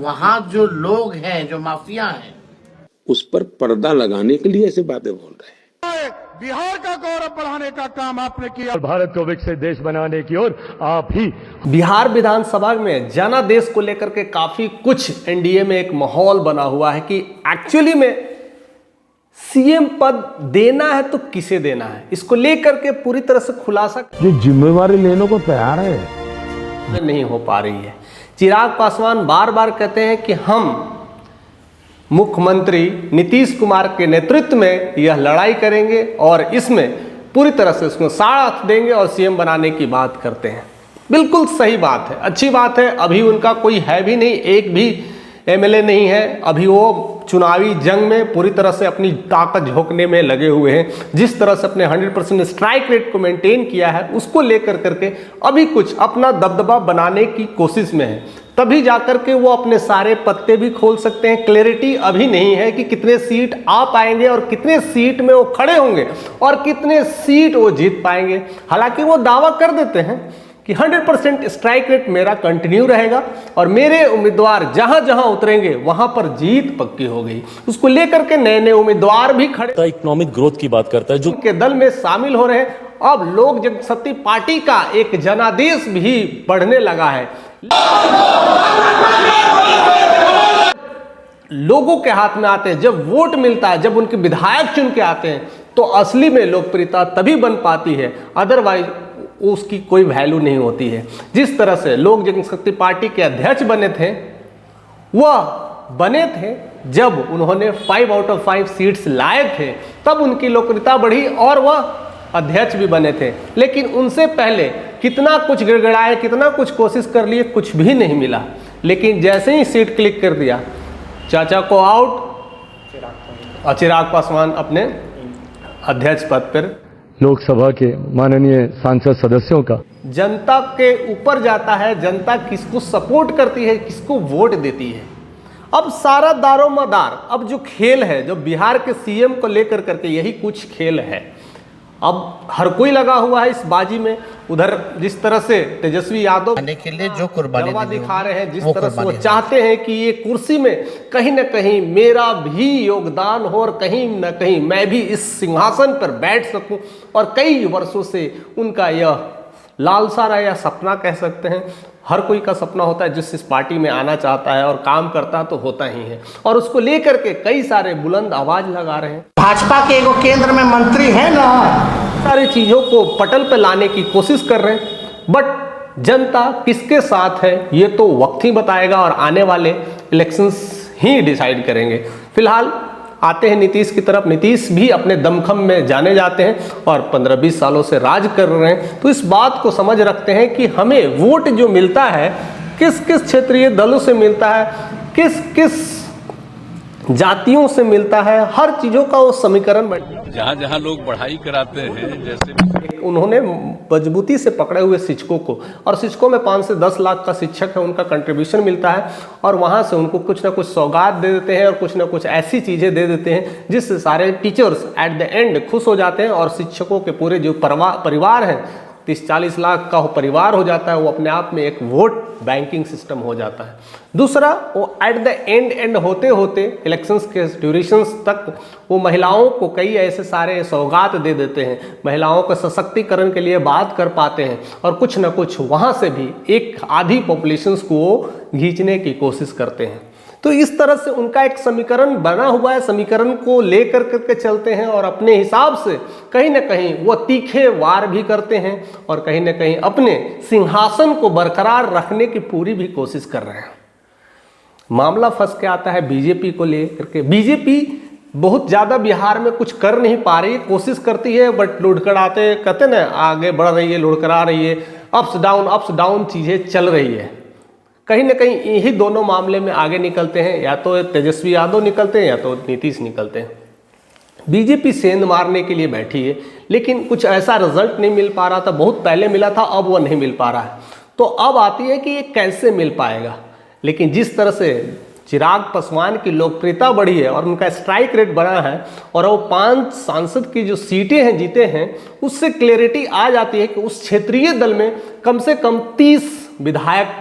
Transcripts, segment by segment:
वहाँ जो लोग हैं, जो माफिया हैं, उस पर पर्दा लगाने के लिए ऐसे बातें बोल रहे हैं। बिहार का गौरव बढ़ाने का काम आपने किया, भारत को विकसित देश बनाने की ओर आप ही। बिहार विधानसभा में जनादेश को लेकर के काफी कुछ एनडीए में एक माहौल बना हुआ है कि एक्चुअली में सीएम पद देना है तो किसे देना है, इसको लेकर के पूरी तरह से खुलासा जो जिम्मेवारी लेने को तैयार है नहीं हो पा रही है। चिराग पासवान बार बार कहते हैं कि हम मुख्यमंत्री नीतीश कुमार के नेतृत्व में यह लड़ाई करेंगे और इसमें पूरी तरह से उसको साथ देंगे और सीएम बनाने की बात करते हैं। बिल्कुल सही बात है, अच्छी बात है। अभी उनका कोई है भी नहीं, एक भी एमएलए नहीं है। अभी वो चुनावी जंग में पूरी तरह से अपनी ताकत झोंकने में लगे हुए हैं। जिस तरह से अपने 100% स्ट्राइक रेट को मेंटेन किया है, उसको लेकर करके अभी कुछ अपना दबदबा बनाने की कोशिश में है। तभी जाकर के वो अपने सारे पत्ते भी खोल सकते हैं। क्लैरिटी अभी नहीं है कि कितने सीट आ पाएंगे और कितने सीट में वो खड़े होंगे और कितने सीट वो जीत पाएंगे। हालांकि वो दावा कर देते हैं कि 100% स्ट्राइक रेट मेरा कंटिन्यू रहेगा और मेरे उम्मीदवार जहां जहां उतरेंगे वहां पर जीत पक्की हो गई। उसको लेकर के नए नए उम्मीदवार भी खड़े इकोनॉमिक ग्रोथ की बात करता है, जो के दल में शामिल हो रहे हैं। अब लोक जनशक्ति पार्टी का एक जनादेश भी बढ़ने लगा है। लोगों के हाथ में आते हैं, जब वोट मिलता है, जब उनके विधायक चुन के आते हैं, तो असली में लोकप्रियता तभी बन पाती है, अदरवाइज उसकी कोई वैल्यू नहीं होती है। जिस तरह से लोक जनशक्ति पार्टी के अध्यक्ष बने थे, वह बने थे जब उन्होंने 5 आउट ऑफ 5 सीट्स लाए थे, तब उनकी लोकप्रियता बढ़ी और वह अध्यक्ष भी बने थे। लेकिन उनसे पहले कितना कुछ गिड़गिड़ाए, कितना कुछ कोशिश कर लिए, कुछ भी नहीं मिला। लेकिन जैसे ही सीट क्लिक कर दिया, चाचा को आउट और चिराग पासवान अपने अध्यक्ष पद पर। लोकसभा के माननीय सांसद सदस्यों का जनता के ऊपर जाता है, जनता किसको सपोर्ट करती है, किसको वोट देती है। अब सारा दारोमदार, अब जो खेल है, जो बिहार के सीएम को लेकर करके यही कुछ खेल है। अब हर कोई लगा हुआ है इस बाजी में। उधर जिस तरह से तेजस्वी यादव के लिए जो कुर्बानी दिखा रहे हैं, जिस तरह से वो चाहते हैं कि ये कुर्सी में कहीं न कहीं मेरा भी योगदान हो और कहीं न कहीं मैं भी इस सिंहासन पर बैठ सकूं, और कई वर्षों से उनका यह लालसा रहा या सपना कह सकते हैं। हर कोई का सपना होता है जिस इस पार्टी में आना चाहता है और काम करता तो होता ही है, और उसको लेकर के कई सारे बुलंद आवाज लगा रहे हैं। भाजपा के एगो केंद्र में मंत्री है ना, सारी चीजों को पटल पे लाने की कोशिश कर रहे हैं। बट जनता किसके साथ है ये तो वक्त ही बताएगा और आने वाले इलेक्शंस ही डिसाइड करेंगे। फिलहाल आते हैं नीतीश की तरफ। नीतीश भी अपने दमखम में जाने जाते हैं और 15-20 सालों से राज कर रहे हैं, तो इस बात को समझ रखते हैं कि हमें वोट जो मिलता है किस किस क्षेत्रीय दलों से मिलता है, किस किस जातियों से मिलता है, हर चीजों का वो समीकरण बन। जहाँ जहाँ लोग पढ़ाई कराते हैं, जैसे उन्होंने मजबूती से पकड़े हुए शिक्षकों को, और शिक्षकों में 5 से 10 लाख का शिक्षक है, उनका कंट्रीब्यूशन मिलता है और वहाँ से उनको कुछ ना कुछ सौगात दे देते हैं और कुछ ना कुछ ऐसी चीज़ें दे देते हैं जिससे सारे टीचर्स एट द एंड खुश हो जाते हैं और शिक्षकों के पूरे जो परिवार हैं, 30-40 लाख का परिवार हो जाता है, वो अपने आप में एक वोट बैंकिंग सिस्टम हो जाता है। दूसरा, वो एट द एंड होते होते इलेक्शंस के ड्यूरेशंस तक वो महिलाओं को कई ऐसे सारे सौगात दे देते हैं, महिलाओं के सशक्तिकरण के लिए बात कर पाते हैं और कुछ ना कुछ वहाँ से भी एक आधी पॉपुलेशंस को खींचने की कोशिश करते हैं। तो इस तरह से उनका एक समीकरण बना हुआ है, समीकरण को लेकर करके चलते हैं और अपने हिसाब से कहीं ना कहीं वो तीखे वार भी करते हैं और कहीं ना कहीं अपने सिंहासन को बरकरार रखने की पूरी भी कोशिश कर रहे हैं। मामला फंस के आता है बीजेपी को लेकर के। बीजेपी बहुत ज़्यादा बिहार में कुछ कर नहीं पा रही, कोशिश करती है बट लुढ़कड़ाते कहते ना, आगे बढ़ रही है, लुढ़करा रही है, अप्स डाउन चीज़ें चल रही है। कहीं ना कहीं यही दोनों मामले में आगे निकलते हैं, या तो तेजस्वी यादव निकलते हैं या तो नीतीश निकलते हैं। बीजेपी सेंध मारने के लिए बैठी है, लेकिन कुछ ऐसा रिजल्ट नहीं मिल पा रहा था। बहुत पहले मिला था, अब वो नहीं मिल पा रहा है। तो अब आती है कि ये कैसे मिल पाएगा। लेकिन जिस तरह से चिराग पासवान की लोकप्रियता बढ़ी है और उनका स्ट्राइक रेट बढ़ा है और वो 5 सांसद की जो सीटें हैं जीते हैं, उससे क्लैरिटी आ जाती है कि उस क्षेत्रीय दल में कम से कम 30 विधायक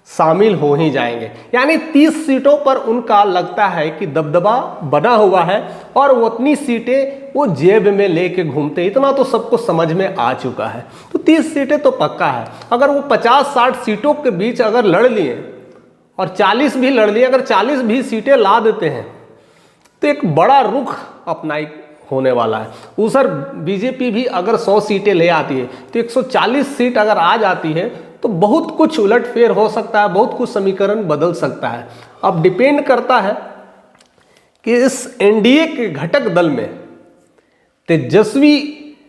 शामिल हो ही जाएंगे। यानी 30 सीटों पर उनका लगता है कि दबदबा बना हुआ है और वो उतनी सीटें वो जेब में लेके घूमते, इतना तो सबको समझ में आ चुका है। तो 30 सीटें तो पक्का है। अगर वो 50-60 सीटों के बीच अगर लड़ लिए और 40 भी लड़ लिए, अगर 40 भी सीटें ला देते हैं तो एक बड़ा रुख अपनाई होने वाला है। उधर बीजेपी भी अगर 100 सीटें ले आती है तो 140 सीट अगर आ जाती है तो बहुत कुछ उलटफेर हो सकता है, बहुत कुछ समीकरण बदल सकता है। अब डिपेंड करता है कि इस एनडीए के घटक दल में तेजस्वी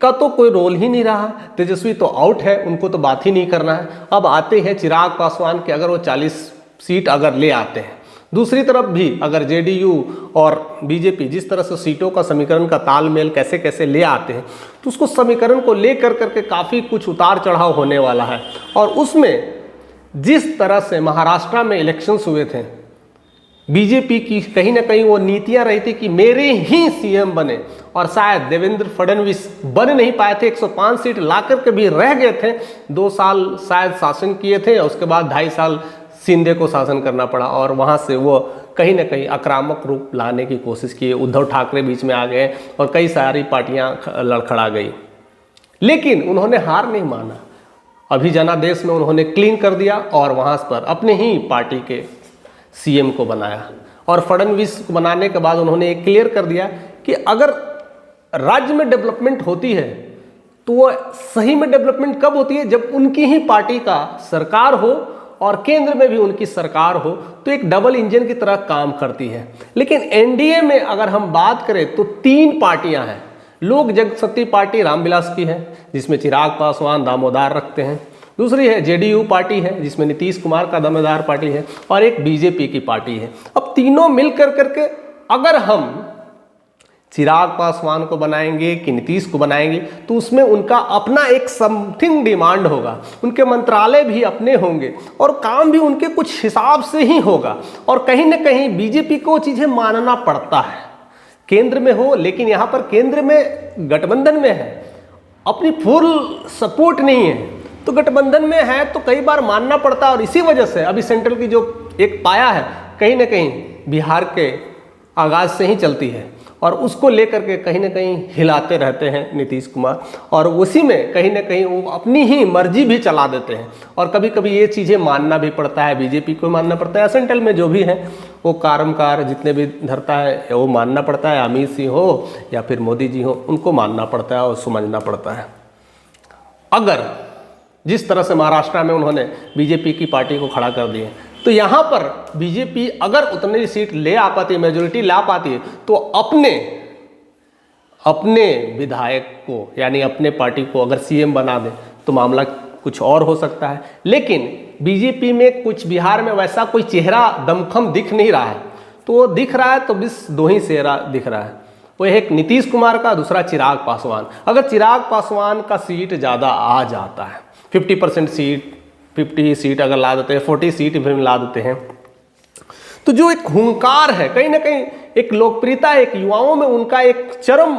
का तो कोई रोल ही नहीं रहा, तेजस्वी तो आउट है, उनको तो बात ही नहीं करना है। अब आते हैं चिराग पासवान के, अगर वो 40 सीट अगर ले आते हैं, दूसरी तरफ भी अगर जेडीयू और बीजेपी जिस तरह से सीटों का समीकरण का तालमेल कैसे कैसे ले आते हैं तो उसको समीकरण को लेकर करके काफ़ी कुछ उतार चढ़ाव होने वाला है। और उसमें जिस तरह से महाराष्ट्र में इलेक्शंस हुए थे, बीजेपी की कहीं ना कहीं वो नीतियां रही थी कि मेरे ही सीएम बने, और शायद देवेंद्र फडणवीस बन नहीं पाए थे, 105 सीट ला करके भी रह गए थे। 2 साल शायद शासन किए थे और उसके बाद 2.5 साल शिंदे को शासन करना पड़ा और वहाँ से वो कहीं ना कहीं आक्रामक रूप लाने की कोशिश की। उद्धव ठाकरे बीच में आ गए और कई सारी पार्टियां लड़खड़ा गई, लेकिन उन्होंने हार नहीं माना। अभी जनादेश में उन्होंने क्लीन कर दिया और वहाँ पर अपने ही पार्टी के सीएम को बनाया। और फडणवीस को बनाने के बाद उन्होंने एक क्लियर कर दिया कि अगर राज्य में डेवलपमेंट होती है तो वो सही में डेवलपमेंट कब होती है, जब उनकी ही पार्टी का सरकार हो और केंद्र में भी उनकी सरकार हो, तो एक डबल इंजन की तरह काम करती है। लेकिन एनडीए में अगर हम बात करें तो 3 पार्टियां हैं। लोक जनशक्ति पार्टी रामविलास की है जिसमें चिराग पासवान दामोदार रखते हैं, दूसरी है जेडीयू पार्टी है जिसमें नीतीश कुमार का दामोदार पार्टी है, और एक बीजेपी की पार्टी है। अब तीनों मिलकर करके अगर हम चिराग पासवान को बनाएंगे कि नीतीश को बनाएंगे तो उसमें उनका अपना एक समथिंग डिमांड होगा, उनके मंत्रालय भी अपने होंगे और काम भी उनके कुछ हिसाब से ही होगा। और कहीं ना कहीं बीजेपी को चीज़ें मानना पड़ता है, केंद्र में हो, लेकिन यहाँ पर केंद्र में गठबंधन में है, अपनी फुल सपोर्ट नहीं है, तो गठबंधन में है तो कई बार मानना पड़ता है। और इसी वजह से अभी सेंट्रल की जो एक पाया है कहीं ना कहीं बिहार के आगाज से ही चलती है और उसको लेकर के कहीं ना कहीं हिलाते रहते हैं नीतीश कुमार, और उसी में कहीं ना कहीं वो अपनी ही मर्जी भी चला देते हैं। और कभी कभी ये चीज़ें मानना भी पड़ता है, बीजेपी को मानना पड़ता है, सेंट्रल में जो भी है वो कार्यकार जितने भी धरता है वो मानना पड़ता है, अमित सिंह हो या फिर मोदी जी हो, उनको मानना पड़ता है और समझना पड़ता है। अगर जिस तरह से महाराष्ट्र में उन्होंने बीजेपी की पार्टी को खड़ा कर दिए, तो यहाँ पर बीजेपी अगर उतनी सीट ले आ पाती है, मेजोरिटी ला पाती है, तो अपने विधायक को यानी अपने पार्टी को अगर सीएम बना दे तो मामला कुछ और हो सकता है। लेकिन बीजेपी में कुछ बिहार में वैसा कोई चेहरा दमखम दिख नहीं रहा है, तो वो दिख रहा है तो बस 2 ही चेहरा दिख रहा है, वो एक नीतीश कुमार का, दूसरा चिराग पासवान। अगर चिराग पासवान का सीट ज़्यादा आ जाता है, 50% सीट, 50 सीट अगर ला देते हैं, 40 सीट भी ला देते हैं, तो जो एक हुंकार है, कहीं ना कहीं एक लोकप्रियता, एक युवाओं में उनका एक चरम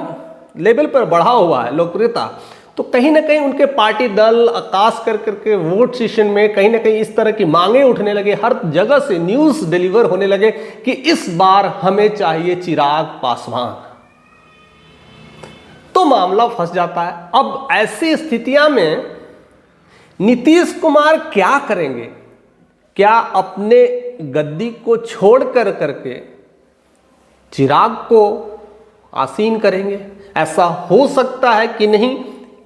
लेवल पर बढ़ा हुआ है लोकप्रियता, तो कहीं ना कहीं उनके पार्टी दल आकाश कर करके वोट सेशन में कहीं ना कहीं इस तरह की मांगे उठने लगे, हर जगह से न्यूज़ डिलीवर होने लगे कि इस बार हमें चाहिए चिराग पासवान, तो मामला फंस जाता है। अब ऐसी स्थितियां में नीतीश कुमार क्या करेंगे? क्या अपने गद्दी को छोड़ कर करके चिराग को आसीन करेंगे? ऐसा हो सकता है कि नहीं,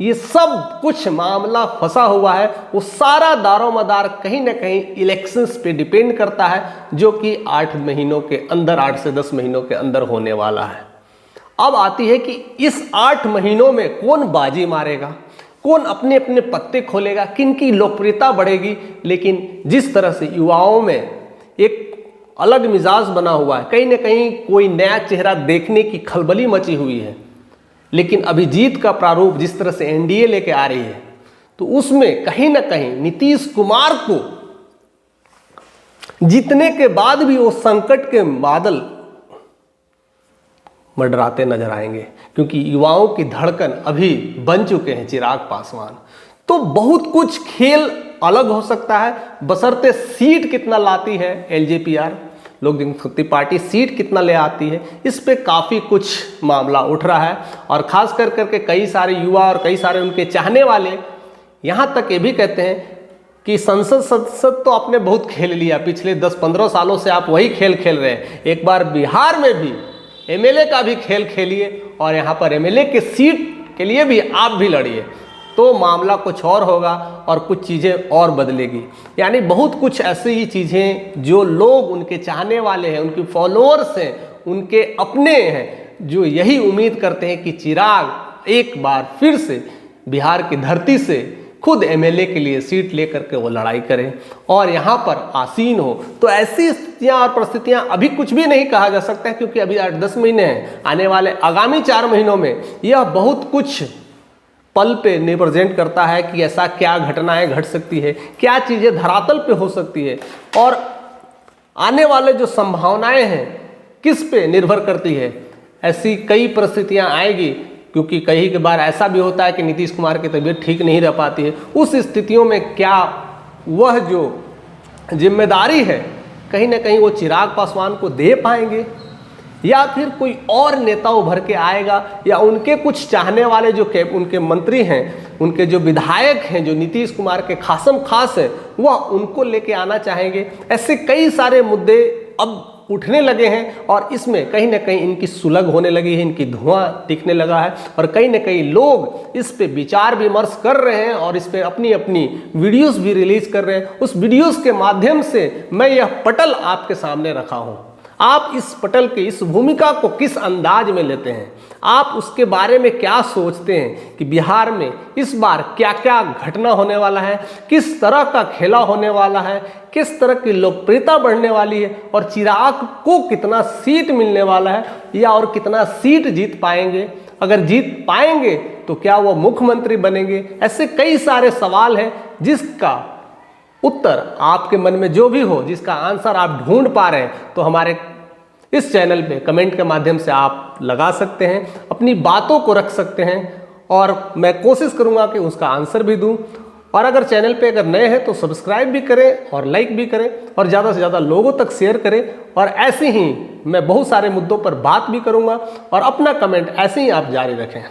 ये सब कुछ मामला फंसा हुआ है, वो सारा दारोमदार कहीं ना कहीं इलेक्शंस पे डिपेंड करता है, जो कि 8 महीनों के अंदर, 8 से 10 महीनों के अंदर होने वाला है। अब आती है कि इस 8 महीनों में कौन बाजी मारेगा, कौन अपने अपने पत्ते खोलेगा, किनकी लोकप्रियता बढ़ेगी। लेकिन जिस तरह से युवाओं में एक अलग मिजाज बना हुआ है, कहीं ना कहीं कोई नया चेहरा देखने की खलबली मची हुई है, लेकिन अभिजीत का प्रारूप जिस तरह से एनडीए लेके आ रही है, तो उसमें कहीं ना कहीं नीतीश कुमार को जीतने के बाद भी वो संकट के बादल मंडराते नजर आएंगे, क्योंकि युवाओं की धड़कन अभी बन चुके हैं चिराग पासवान। तो बहुत कुछ खेल अलग हो सकता है, बशर्ते सीट कितना लाती है एलजेपीआर, लोक जनशक्ति पार्टी सीट कितना ले आती है, इस पे काफ़ी कुछ मामला उठ रहा है। और ख़ास कर करके कई सारे युवा और कई सारे उनके चाहने वाले यहाँ तक ये भी कहते हैं कि संसद तो आपने बहुत खेल लिया, पिछले 10-15 सालों से आप वही खेल खेल रहे हैं, एक बार बिहार में भी एमएलए का भी खेल खेलिए और यहाँ पर एमएलए के सीट के लिए भी आप भी लड़िए, तो मामला कुछ और होगा और कुछ चीज़ें और बदलेगी। यानी बहुत कुछ ऐसी ही चीज़ें जो लोग उनके चाहने वाले हैं, उनके फॉलोअर्स हैं, उनके अपने हैं, जो यही उम्मीद करते हैं कि चिराग एक बार फिर से बिहार की धरती से खुद एमएलए के लिए सीट लेकर के वो लड़ाई करें और यहाँ पर आसीन हो। तो ऐसी स्थितियाँ और परिस्थितियाँ अभी कुछ भी नहीं कहा जा सकता है, क्योंकि अभी 8-10 महीने हैं। आने वाले आगामी 4 महीनों में यह बहुत कुछ पल पे रिप्रेजेंट करता है कि ऐसा क्या घटनाएं घट सकती है, क्या चीज़ें धरातल पे हो सकती है और आने वाले जो संभावनाएं हैं किस पे निर्भर करती है। ऐसी कई परिस्थितियां आएगी, क्योंकि कई के बार ऐसा भी होता है कि नीतीश कुमार की तबीयत ठीक नहीं रह पाती है। उस स्थितियों में क्या वह जो जिम्मेदारी है कहीं ना कहीं वो चिराग पासवान को दे पाएंगे, या फिर कोई और नेता उभर के आएगा, या उनके कुछ चाहने वाले जो उनके मंत्री हैं, उनके जो विधायक हैं, जो नीतीश कुमार के खासम खास हैं, वह उनको लेके आना चाहेंगे। ऐसे कई सारे मुद्दे अब उठने लगे हैं और इसमें कहीं ना कहीं इनकी सुलग होने लगी है, इनकी धुआं टिकने लगा है और कहीं ना कहीं लोग इस पे विचार विमर्श कर रहे हैं और इस पे अपनी अपनी वीडियोस भी रिलीज कर रहे हैं। उस वीडियोस के माध्यम से मैं यह पटल आपके सामने रखा हूँ। आप इस पटल की इस भूमिका को किस अंदाज में लेते हैं, आप उसके बारे में क्या सोचते हैं कि बिहार में इस बार क्या क्या घटना होने वाला है, किस तरह का खेला होने वाला है, किस तरह की लोकप्रियता बढ़ने वाली है और चिराग को कितना सीट मिलने वाला है या और कितना सीट जीत पाएंगे। अगर जीत पाएंगे तो क्या वो मुख्यमंत्री बनेंगे। ऐसे कई सारे सवाल हैं जिसका उत्तर आपके मन में जो भी हो, जिसका आंसर आप ढूंढ पा रहे हैं, तो हमारे इस चैनल पे कमेंट के माध्यम से आप लगा सकते हैं, अपनी बातों को रख सकते हैं और मैं कोशिश करूंगा कि उसका आंसर भी दूं। और अगर चैनल पे अगर नए हैं तो सब्सक्राइब भी करें और लाइक भी करें और ज़्यादा से ज़्यादा लोगों तक शेयर करें। और ऐसे ही मैं बहुत सारे मुद्दों पर बात भी करूंगा और अपना कमेंट ऐसे ही आप जारी रखें।